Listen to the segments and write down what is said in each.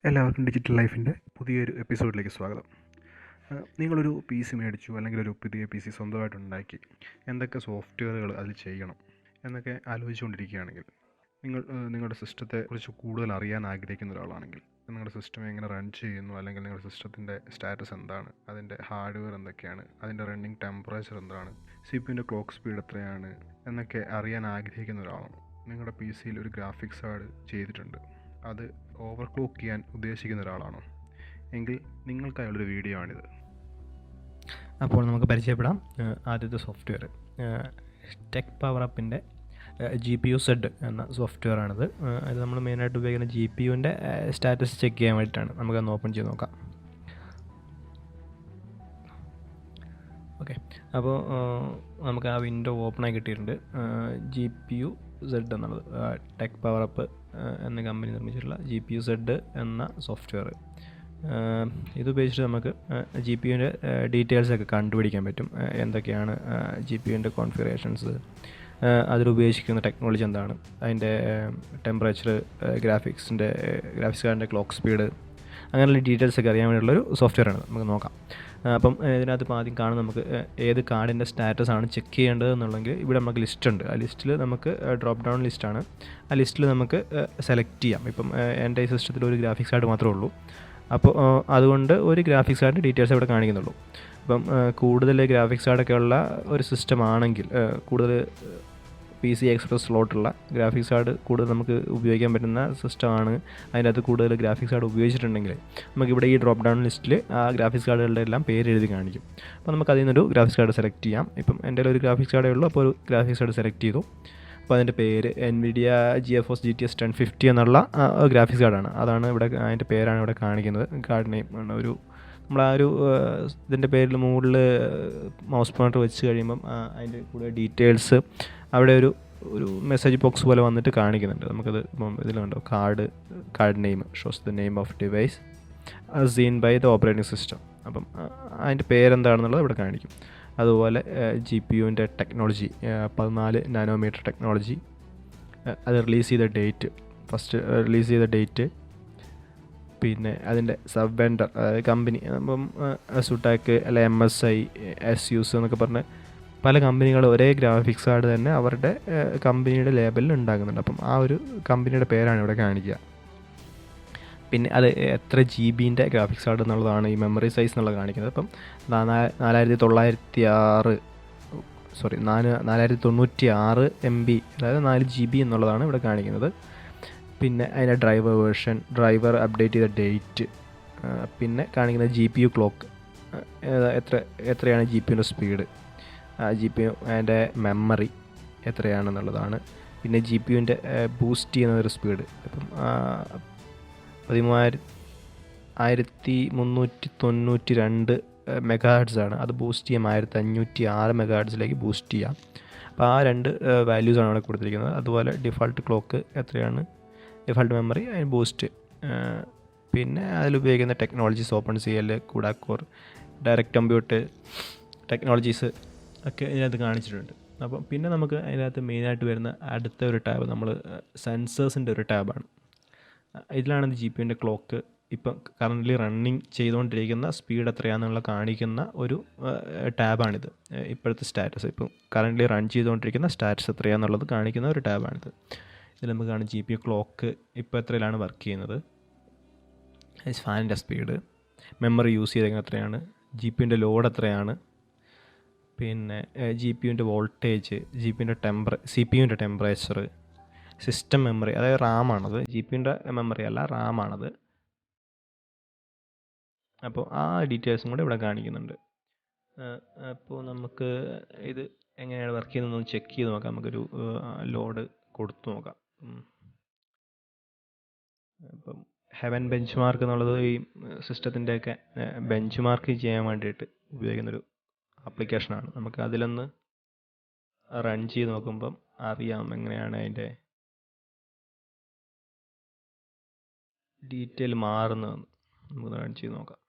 എല്ലാവർക്കും ഡിജിറ്റൽ ലൈഫിൻ്റെ പുതിയൊരു എപ്പിസോഡിലേക്ക് സ്വാഗതം. നിങ്ങളൊരു പി സി മേടിച്ചു, അല്ലെങ്കിൽ ഒരു പുതിയ പി സി സ്വന്തമായിട്ടുണ്ടാക്കി എന്തൊക്കെ സോഫ്റ്റ്വെയറുകൾ അതിൽ ചെയ്യണം എന്നൊക്കെ ആലോചിച്ചുകൊണ്ടിരിക്കുകയാണെങ്കിൽ, നിങ്ങളുടെ സിസ്റ്റത്തെ കുറിച്ച് കൂടുതൽ അറിയാൻ ആഗ്രഹിക്കുന്ന ഒരാളാണെങ്കിൽ, നിങ്ങളുടെ സിസ്റ്റം എങ്ങനെ റൺ ചെയ്യുന്നു, അല്ലെങ്കിൽ നിങ്ങളുടെ സിസ്റ്റത്തിൻ്റെ സ്റ്റാറ്റസ് എന്താണ്, അതിൻ്റെ ഹാർഡ്വെയർ എന്തൊക്കെയാണ്, അതിൻ്റെ റണ്ണിങ് ടെമ്പറേച്ചർ എന്താണ്, സി പി യുൻ്റെ ക്ലോക്ക് സ്പീഡ് എത്രയാണ് എന്നൊക്കെ അറിയാൻ ആഗ്രഹിക്കുന്ന ഒരാളാണ്. നിങ്ങളുടെ പി സിയിൽ ഒരു ഗ്രാഫിക്സ് കാർഡ് ചെയ്തിട്ടുണ്ട്, അത് ഓവർക്ലോക്ക് ചെയ്യാൻ ഉദ്ദേശിക്കുന്ന ഒരാളാണോ എങ്കിൽ നിങ്ങൾക്കായുള്ളൊരു വീഡിയോ ആണിത്. അപ്പോൾ നമുക്ക് പരിചയപ്പെടാം. ആദ്യത്തെ സോഫ്റ്റ്വെയർ ടെക് പവർ അപ്പിൻ്റെ GPU സെഡ് എന്ന സോഫ്റ്റ്വെയർ ആണിത്. അത് നമ്മൾ മെയിനായിട്ട് ഉപയോഗിക്കുന്ന GPUവിൻ്റെ സ്റ്റാറ്റസ് ചെക്ക് ചെയ്യാൻ വേണ്ടിയിട്ടാണ്. നമുക്കൊന്ന് ഓപ്പൺ ചെയ്ത് നോക്കാം. ഓക്കെ, അപ്പോൾ നമുക്ക് ആ വിൻഡോ ഓപ്പണായി കിട്ടിയിട്ടുണ്ട്. GPU സെഡ് എന്നുള്ളത് ടെക് പവർ അപ്പ് എന്ന കമ്പനി നിർമ്മിച്ചിട്ടുള്ള GPU സെഡ് എന്ന സോഫ്റ്റ്വെയർ. ഇതുപയോഗിച്ചിട്ട് നമുക്ക് GPUവിൻ്റെ ഡീറ്റെയിൽസൊക്കെ കണ്ടുപിടിക്കാൻ പറ്റും. എന്തൊക്കെയാണ് GPUവിൻ്റെ കോൺഫിഗറേഷൻസ്, അതിലുപയോഗിച്ചിരിക്കുന്ന ടെക്നോളജി എന്താണ്, അതിൻ്റെ ടെമ്പറേച്ചർ, ഗ്രാഫിക്സ് കാർഡിൻ്റെ ക്ലോക്ക് സ്പീഡ്, അങ്ങനെയുള്ള ഡീറ്റെയിൽസൊക്കെ അറിയാൻ വേണ്ടിയുള്ളൊരു സോഫ്റ്റ്വെയറാണ്. നമുക്ക് നോക്കാം. അപ്പം ഇതിനകത്ത് ആദ്യം കാണും നമുക്ക് ഏത് കാർഡിൻ്റെ സ്റ്റാറ്റസ് ആണ് ചെക്ക് ചെയ്യേണ്ടത് എന്നുള്ളെങ്കിൽ ഇവിടെ നമുക്ക് ലിസ്റ്റ് ഉണ്ട്. ആ ലിസ്റ്റിൽ നമുക്ക് ഡ്രോപ്പ് ഡൗൺ ലിസ്റ്റാണ്. ആ ലിസ്റ്റിൽ നമുക്ക് സെലക്ട് ചെയ്യാം. ഇപ്പം എൻ്റെ ഈ സിസ്റ്റത്തിൽ ഒരു ഗ്രാഫിക്സ് കാർഡ് മാത്രമേ ഉള്ളൂ. അപ്പോൾ അതുകൊണ്ട് ഒരു ഗ്രാഫിക്സ് കാർഡിൻ്റെ ഡീറ്റെയിൽസ് ഇവിടെ കാണിക്കുന്നുള്ളൂ. അപ്പം കൂടുതൽ ഗ്രാഫിക്സ് കാർഡൊക്കെ ഉള്ള ഒരു സിസ്റ്റം ആണെങ്കിൽ, കൂടുതൽ PCI സ്ലോട്ടുള്ള ഗ്രാഫിക്സ് കാർഡ് കൂടുതൽ നമുക്ക് ഉപയോഗിക്കാൻ പറ്റുന്ന സിസ്റ്റമാണ്, അതിൻ്റെ അകത്ത് കൂടുതൽ ഗ്രാഫിക്സ് കാർഡ് ഉപയോഗിച്ചിട്ടുണ്ടെങ്കിൽ നമുക്കിവിടെ ഈ ഡ്രോപ്പ് ഡൗൺ ലിസ്റ്റിൽ ആ ഗ്രാഫിക്സ് കാർഡുകളുടെ എല്ലാം പേര് എഴുതി കാണിക്കും. അപ്പോൾ നമുക്ക് അതിൽ നിന്നൊരു ഗ്രാഫിക്സ് കാർഡ് സെലക്ട് ചെയ്യാം. ഇപ്പം എൻ്റെ ഒരു ഗ്രാഫിക്സ് കാർഡേ ഉള്ളൂ, അപ്പോൾ ഒരു ഗ്രാഫിക്സ് കാർഡ് സെലക്ട് ചെയ്തു. അപ്പോൾ അതിൻ്റെ പേര് NVIDIA GeForce GTX 1050 എന്നുള്ള ഗ്രാഫിക്സ് കാർഡാണ്. അതാണ് ഇവിടെ, അതിൻ്റെ പേരാണ് ഇവിടെ കാണിക്കുന്നത്. കാർഡ് നെയിം ആണ് ഒരു നമ്മൾ ആ ഒരു ഇതിൻ്റെ പേരിൽ മുകളിൽ മൗസ് പോയിൻ്റർ വെച്ച് കഴിയുമ്പം അതിൻ്റെ കൂടെ ഡീറ്റെയിൽസ് അവിടെ ഒരു മെസ്സേജ് ബോക്സ് പോലെ വന്നിട്ട് കാണിക്കുന്നുണ്ട്. നമുക്കത് ഇപ്പം ഇതിലുണ്ടോ, card name shows the name of device seen by the operating system. അപ്പം അതിൻ്റെ പേരെന്താണെന്നുള്ളത് ഇവിടെ കാണിക്കും. അതുപോലെ GPUവിൻ്റെ ടെക്നോളജി 14 നാനോമീറ്റർ ടെക്നോളജി, അത് റിലീസ് ചെയ്ത ഡേറ്റ്, ഫസ്റ്റ് റിലീസ് ചെയ്ത ഡേറ്റ്, പിന്നെ അതിൻ്റെ സബ് വെണ്ടർ കമ്പനി, അപ്പം സുട്ടാക്ക് അല്ലെ MSI SUS എന്നൊക്കെ പറഞ്ഞ് പല കമ്പനികൾ ഒരേ ഗ്രാഫിക്സ് കാർഡ് തന്നെ അവരുടെ കമ്പനിയുടെ ലേബലിൽ ഉണ്ടാകുന്നുണ്ട്. അപ്പം ആ ഒരു കമ്പനിയുടെ പേരാണ് ഇവിടെ കാണിക്കുക. പിന്നെ അത് എത്ര GB ഗ്രാഫിക്സ് കാർഡ് എന്നുള്ളതാണ് ഈ മെമ്മറി സൈസ് എന്നുള്ളത് കാണിക്കുന്നത്. അപ്പം 4096 MB, അതായത് 4 GB എന്നുള്ളതാണ് ഇവിടെ കാണിക്കുന്നത്. പിന്നെ അതിൻ്റെ ഡ്രൈവർ വേർഷൻ, ഡ്രൈവർ അപ്ഡേറ്റ് ചെയ്ത ഡേറ്റ്, പിന്നെ കാണിക്കുന്നത് GPU ക്ലോക്ക്, എത്രയാണ് GPUവിൻ്റെ സ്പീഡ്, GPU അതിൻ്റെ മെമ്മറി എത്രയാണെന്നുള്ളതാണ്. പിന്നെ GPUവിൻ്റെ ബൂസ്റ്റ് ചെയ്യുന്നൊരു സ്പീഡ്, ഇപ്പം 1392 മെഗാഹെർട്സ് ആണ്. അത് ബൂസ്റ്റ് ചെയ്യാം 1506 മെഗാഹെർട്സിലേക്ക് ബൂസ്റ്റ് ചെയ്യാം. അപ്പോൾ ആ രണ്ട് വാല്യൂസാണ് അവിടെ കൊടുത്തിരിക്കുന്നത്. അതുപോലെ ഡിഫാൾട്ട് ക്ലോക്ക് എത്രയാണ്, ഡിഫാൾട്ട് മെമ്മറി, അതിന് ബൂസ്റ്റ്, പിന്നെ അതിലുപയോഗിക്കുന്ന technologies OpenCL, CUDA Core, direct compute technologies ഒക്കെ ഇതിനകത്ത് കാണിച്ചിട്ടുണ്ട്. അപ്പം പിന്നെ നമുക്ക് അതിനകത്ത് മെയിനായിട്ട് വരുന്ന അടുത്ത ഒരു ടാബ് നമ്മൾ സെൻസേഴ്സിൻ്റെ ഒരു ടാബാണ്. ഇതിലാണ് GPUവിൻ്റെ ക്ലോക്ക്, ഇപ്പം കറൻ്റ്ലി റണ്ണിങ് ചെയ്തുകൊണ്ടിരിക്കുന്ന സ്പീഡ് എത്രയാണെന്നുള്ള കാണിക്കുന്ന ഒരു ടാബാണിത്. ഇപ്പോഴത്തെ സ്റ്റാറ്റസ്, ഇപ്പം കറൻ്റ്ലി റൺ ചെയ്തുകൊണ്ടിരിക്കുന്ന സ്റ്റാറ്റസ് എത്രയാണെന്നുള്ളത് കാണിക്കുന്ന ഒരു ടാബാണിത്. ഇതിൽ നമുക്ക് കാണാം GPU ക്ലോക്ക് ഇപ്പോൾ എത്രയിലാണ് വർക്ക് ചെയ്യുന്നത്, ഫാനിൻ്റെ സ്പീഡ്, മെമ്മറി യൂസ് ചെയ്തെങ്കിൽ എത്രയാണ്, GPUവിൻ്റെ ലോഡ് എത്രയാണ്, പിന്നെ GPUവിൻ്റെ വോൾട്ടേജ്, CPUവിൻ്റെ ടെമ്പറേച്ചർ, സിസ്റ്റം മെമ്മറി, അതായത് റാമാണത്, GPUവിൻ്റെ മെമ്മറി അല്ല, റാമാണത്. അപ്പോൾ ആ ഡീറ്റെയിൽസും കൂടെ ഇവിടെ കാണിക്കുന്നുണ്ട്. അപ്പോൾ നമുക്ക് ഇത് എങ്ങനെയാണ് വർക്ക് ചെയ്യുന്നതെന്ന് ചെക്ക് ചെയ്ത് നോക്കാം. നമുക്കൊരു ലോഡ് കൊടുത്തു നോക്കാം. ഇപ്പം ഹെവൻ ബെഞ്ച് മാർക്ക് എന്നുള്ളത് ഈ സിസ്റ്റത്തിൻ്റെയൊക്കെ ബെഞ്ച് മാർക്ക് ചെയ്യാൻ വേണ്ടിയിട്ട് ഉപയോഗിക്കുന്നൊരു ആപ്ലിക്കേഷനാണ്. നമുക്ക് അതിലൊന്ന് റൺ ചെയ്ത് നോക്കുമ്പം അറിയാം എങ്ങനെയാണ് അതിൻ്റെ ഡീറ്റെയിൽ മാറുന്നതെന്ന്. നമുക്ക് റൺ ചെയ്ത് നോക്കാം.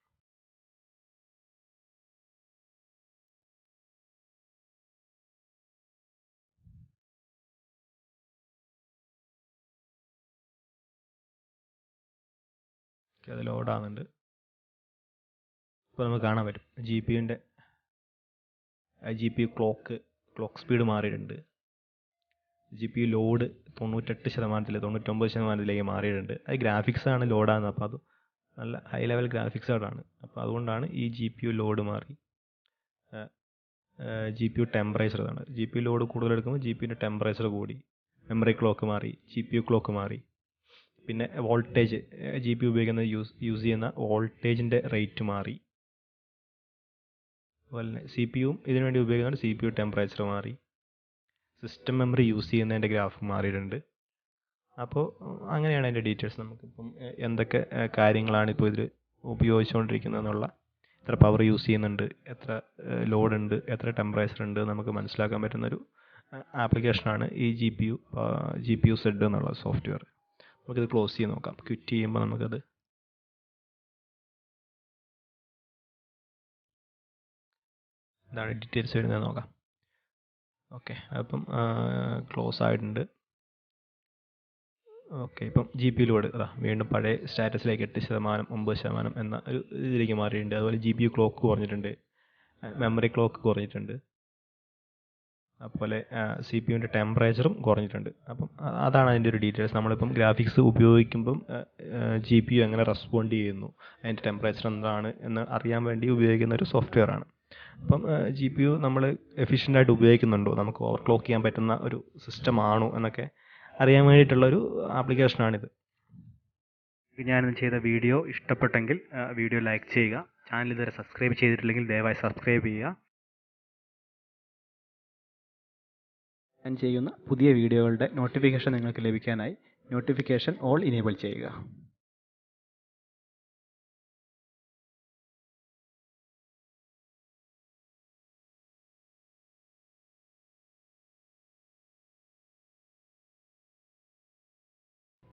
ഓക്കെ, അത് ലോഡാകുന്നുണ്ട്. ഇപ്പോൾ നമുക്ക് കാണാൻ പറ്റും G P U clock speed മാറിയിട്ടുണ്ട്. ജി പി യു ലോഡ് 98%, 99%ത്തിലേക്ക് മാറിയിട്ടുണ്ട്. അത് ഗ്രാഫിക്സാണ് ലോഡാകുന്നത്. അപ്പോൾ അത് നല്ല ഹൈ ലെവൽ ഗ്രാഫിക്സ് കാർഡാണ്. അപ്പോൾ അതുകൊണ്ടാണ് ഈ ജി പി യു ലോഡ് മാറി. ജി പി യു ടെമ്പറേച്ചർ ആണ്. ജി പി യു ലോഡ് കൂടുതൽ എടുക്കുമ്പോൾ ജി പി യുൻ്റെ ടെമ്പറേച്ചർ കൂടി. മെമ്മറി ക്ലോക്ക് മാറി, ജി പി യു ക്ലോക്ക് മാറി. പിന്നെ വോൾട്ടേജ്, ജി പി യു ഉപയോഗിക്കുന്നത് യൂസ് ചെയ്യുന്ന വോൾട്ടേജിൻ്റെ റേറ്റ് മാറി. അതുപോലെ സി പി യുവും ഇതിനു വേണ്ടി ഉപയോഗിക്കുന്നുണ്ട്. സി പി യു ടെമ്പറേച്ചർ മാറി. സിസ്റ്റം മെമ്മറി യൂസ് ചെയ്യുന്നതിൻ്റെ ഗ്രാഫ് മാറിയിട്ടുണ്ട്. അപ്പോൾ അങ്ങനെയാണ് അതിൻ്റെ ഡീറ്റെയിൽസ്. നമുക്കിപ്പം എന്തൊക്കെ കാര്യങ്ങളാണ് ഇപ്പോൾ ഇതിൽ ഉപയോഗിച്ചുകൊണ്ടിരിക്കുന്നതെന്നുള്ള, എത്ര പവർ യൂസ് ചെയ്യുന്നുണ്ട്, എത്ര ലോഡ് ഉണ്ട്, എത്ര ടെമ്പറേച്ചർ ഉണ്ട് നമുക്ക് മനസ്സിലാക്കാൻ പറ്റുന്നൊരു ആപ്ലിക്കേഷനാണ് ഈ ജി പി യു സെഡ് എന്നുള്ള സോഫ്റ്റ്വെയർ. നമുക്കിത് ക്ലോസ് ചെയ്ത് നോക്കാം. ക്വിറ്റ് ചെയ്യുമ്പോൾ നമുക്കത് എന്താണ് ഡീറ്റെയിൽസ് വരുന്നത് നോക്കാം. ഓക്കെ, അപ്പം ക്ലോസ് ആയിട്ടുണ്ട്. ഓക്കെ, ഇപ്പം ജി പി യു ലോഡ് വീണ്ടും പഴയ സ്റ്റാറ്റസിലേക്ക് 8%, 9% എന്ന ഒരു ഇതിലേക്ക് മാറിയിട്ടുണ്ട്. അതുപോലെ ജി പി യു ക്ലോക്ക് കുറഞ്ഞിട്ടുണ്ട്, മെമ്മറി ക്ലോക്ക് കുറഞ്ഞിട്ടുണ്ട്, അതുപോലെ സി പി യുവിൻ്റെ ടെമ്പറേച്ചറും കുറഞ്ഞിട്ടുണ്ട്. അപ്പം അതാണ് അതിൻ്റെ ഒരു ഡീറ്റെയിൽസ്. നമ്മളിപ്പം ഗ്രാഫിക്സ് ഉപയോഗിക്കുമ്പം ജി പി യു എങ്ങനെ റെസ്പോണ്ട് ചെയ്യുന്നു, അതിൻ്റെ ടെമ്പറേച്ചർ എന്താണ് എന്ന് അറിയാൻ വേണ്ടി ഉപയോഗിക്കുന്ന ഒരു സോഫ്റ്റ്വെയർ ആണ്. അപ്പം ജി പി യു നമ്മൾ എഫിഷ്യൻ്റായിട്ട് ഉപയോഗിക്കുന്നുണ്ടോ, നമുക്ക് ഓവർ ക്ലോക്ക് ചെയ്യാൻ പറ്റുന്ന ഒരു സിസ്റ്റം ആണോ എന്നൊക്കെ അറിയാൻ വേണ്ടിയിട്ടുള്ളൊരു ആപ്ലിക്കേഷനാണിത്. ഞാൻ ചെയ്ത വീഡിയോ ഇഷ്ടപ്പെട്ടെങ്കിൽ വീഡിയോ ലൈക്ക് ചെയ്യുക. ചാനൽ ഇതുവരെ സബ്സ്ക്രൈബ് ചെയ്തിട്ടില്ലെങ്കിൽ ദയവായി സബ്സ്ക്രൈബ് ചെയ്യുക. ഞാൻ ചെയ്യുന്ന പുതിയ വീഡിയോകളുടെ നോട്ടിഫിക്കേഷൻ നിങ്ങൾക്ക് ലഭിക്കാനായി നോട്ടിഫിക്കേഷൻ ഓൾ ഇനേബിൾ ചെയ്യുക.